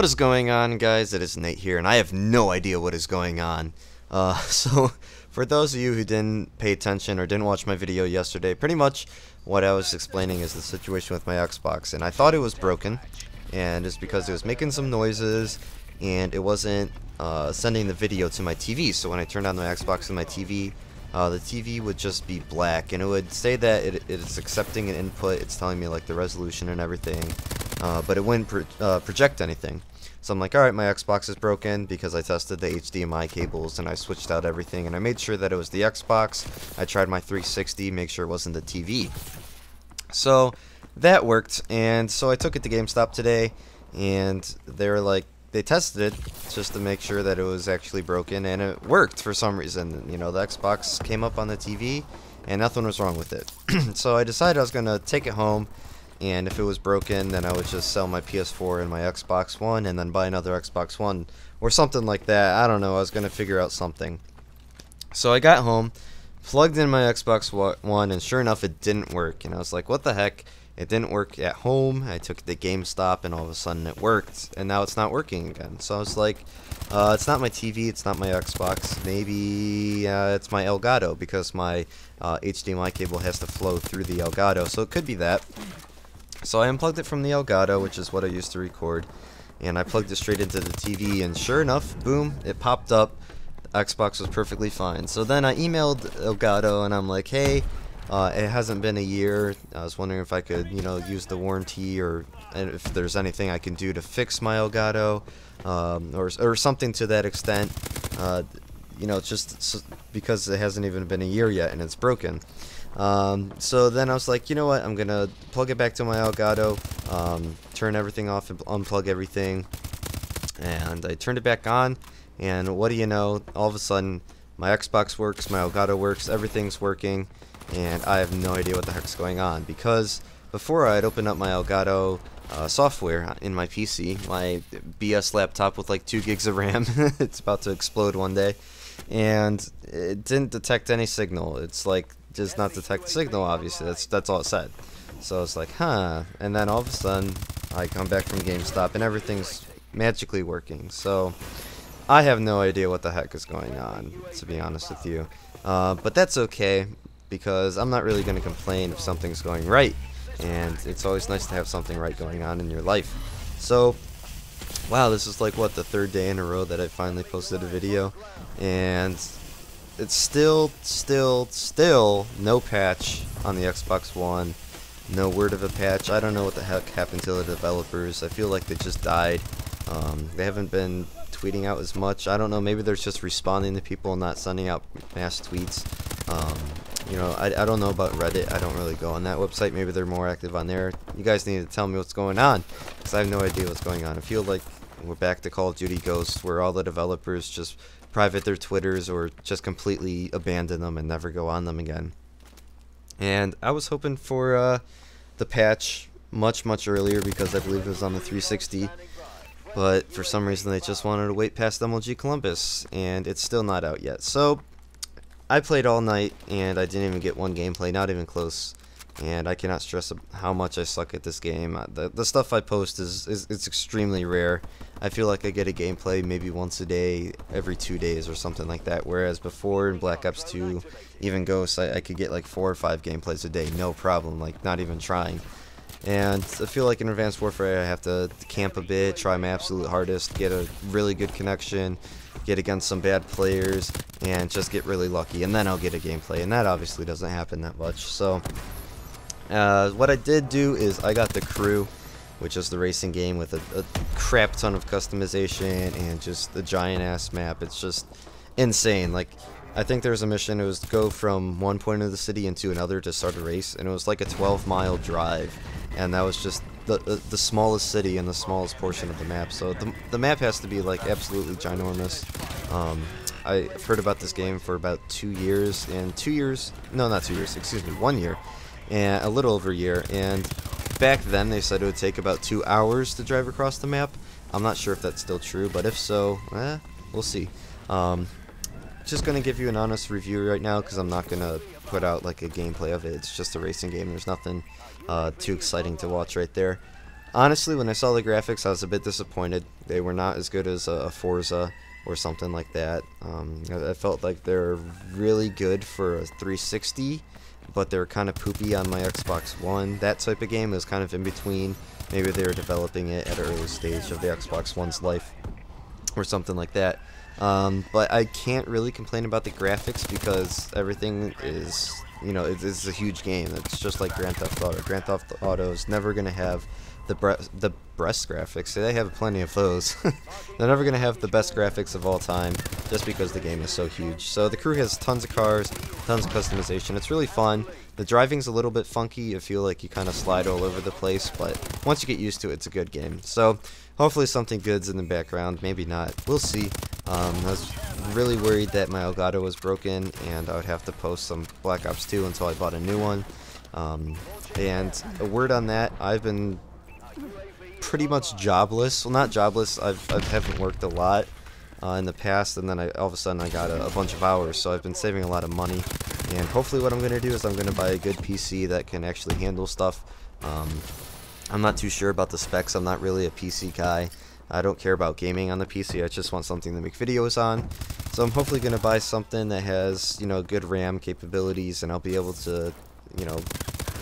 What is going on, guys? It is Nate here, and I have no idea what is going on. So, for those of you who didn't pay attention or didn't watch my video yesterday, pretty much what I was explaining is the situation with my Xbox, and I thought it was broken, and it's because it was making some noises, and it wasn't sending the video to my TV. So when I turned on my Xbox and my TV, the TV would just be black, and it would say that it is accepting an input. It's telling me like the resolution and everything, but it wouldn't project anything. So I'm like, alright, my Xbox is broken, because I tested the HDMI cables and I switched out everything and I made sure that it was the Xbox. I tried my 360, make sure it wasn't the TV. So that worked, and so I took it to GameStop today, and they were like, they tested it just to make sure that it was actually broken, and it worked for some reason. You know, the Xbox came up on the TV and nothing was wrong with it. So I decided I was going to take it home, and if it was broken, then I would just sell my PS4 and my Xbox One and then buy another Xbox One or something like that. I don't know, I was going to figure out something. So I got home, plugged in my Xbox One, and sure enough it didn't work, and I was like, what the heck? It didn't work at home. I took it to GameStop and all of a sudden it worked, and now it's not working again. So I was like, it's not my TV, it's not my Xbox, maybe it's my Elgato, because my HDMI cable has to flow through the Elgato, so it could be that. So I unplugged it from the Elgato, which is what I used to record, and I plugged it straight into the TV, and sure enough, boom, it popped up. The Xbox was perfectly fine. So then I emailed Elgato and I'm like, hey, it hasn't been a year. I was wondering if I could, you know, use the warranty, or if there's anything I can do to fix my Elgato, or something to that extent. You know, just because it hasn't even been a year yet and it's broken. So then I was like, you know what, I'm gonna plug it back to my Elgato, turn everything off and unplug everything, and I turned it back on, and what do you know, all of a sudden my Xbox works, my Elgato works, everything's working, and I have no idea what the heck's going on, because before I'd opened up my Elgato software in my PC, my BS laptop with like 2 gigs of RAM, it's about to explode one day, and it didn't detect any signal. It's like, does not detect signal, obviously. That's all it said. So it's like, huh, and then all of a sudden I come back from GameStop and everything's magically working. So I have no idea what the heck is going on, to be honest with you, but that's okay, because I'm not really going to complain if something's going right, and it's always nice to have something right going on in your life. So wow, this is like, what, the 3rd day in a row that I finally posted a video, and it's still no patch on the Xbox One. No word of a patch. I don't know what the heck happened to the developers. I feel like they just died. They haven't been tweeting out as much. I don't know, maybe they're just responding to people and not sending out mass tweets. You know, I don't know about Reddit. I don't really go on that website. Maybe they're more active on there. You guys need to tell me what's going on, because I have no idea what's going on. I feel like we're back to Call of Duty Ghosts, where all the developers just private their Twitters or just completely abandon them and never go on them again. And I was hoping for the patch much earlier, because I believe it was on the 360, but for some reason they just wanted to wait past MLG Columbus, and it's still not out yet. So I played all night and I didn't even get one gameplay, not even close, and I cannot stress how much I suck at this game. The stuff I post it's extremely rare. I feel like I get a gameplay maybe once a day, every 2 days or something like that, whereas before in Black Ops 2, even Ghosts, I could get like 4 or 5 gameplays a day, no problem, like not even trying. And I feel like in Advanced Warfare I have to camp a bit, try my absolute hardest, get a really good connection, get against some bad players, and just get really lucky, and then I'll get a gameplay, and that obviously doesn't happen that much. So what I did do is I got the Crew, which is the racing game with a crap ton of customization and just a giant ass map. It's just insane. Like, I think there was a mission, it was to go from one point of the city into another to start a race, and it was like a 12-mile drive, and that was just the smallest city and the smallest portion of the map. So the map has to be like absolutely ginormous. I've heard about this game for about 2 years, and 2 years, no, not 2 years, excuse me, 1 year, and a little over a year, and back then they said it would take about 2 hours to drive across the map. I'm not sure if that's still true, but if so, we'll see. Just gonna give you an honest review right now, because I'm not gonna put out like a gameplay of it. It's just a racing game. There's nothing too exciting to watch right there. honestly, when I saw the graphics, I was a bit disappointed. They were not as good as a Forza or something like that. I felt like they're really good for a 360, but they're kind of poopy on my Xbox One. That type of game is kind of in between. Maybe they were developing it at an early stage of the Xbox One's life or something like that. But I can't really complain about the graphics because everything is, you know, it's a huge game. It's just like Grand Theft Auto. Grand Theft Auto is never going to have the breast graphics. They have plenty of those. They're never going to have the best graphics of all time just because the game is so huge. So the crew has tons of cars, tons of customization. It's really fun. The driving's a little bit funky. You feel like you kind of slide all over the place, but once you get used to it, it's a good game. So hopefully something good's in the background. Maybe not. We'll see. I was really worried that my Elgato was broken and I would have to post some Black Ops 2 until I bought a new one. And a word on that, I've been pretty much jobless. Well, not jobless. I haven't worked a lot in the past, and then all of a sudden I got a bunch of hours, so I've been saving a lot of money. And hopefully what I'm going to do is I'm going to buy a good PC that can actually handle stuff. I'm not too sure about the specs. I'm not really a PC guy. I don't care about gaming on the PC. I just want something to make videos on. So I'm hopefully going to buy something that has, you know, good RAM capabilities, and I'll be able to, you know,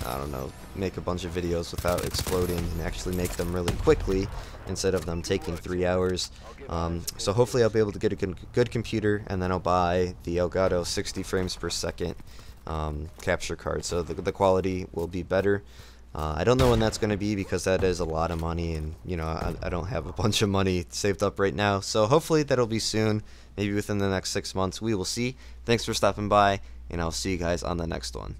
I don't know, make a bunch of videos without exploding and actually make them really quickly instead of them taking 3 hours. So hopefully I'll be able to get a good computer, and then I'll buy the Elgato 60 frames per second capture card, so the quality will be better. I don't know when that's going to be because that is a lot of money, and you know, I don't have a bunch of money saved up right now. So hopefully that'll be soon, maybe within the next 6 months. We will see. Thanks for stopping by, and I'll see you guys on the next one.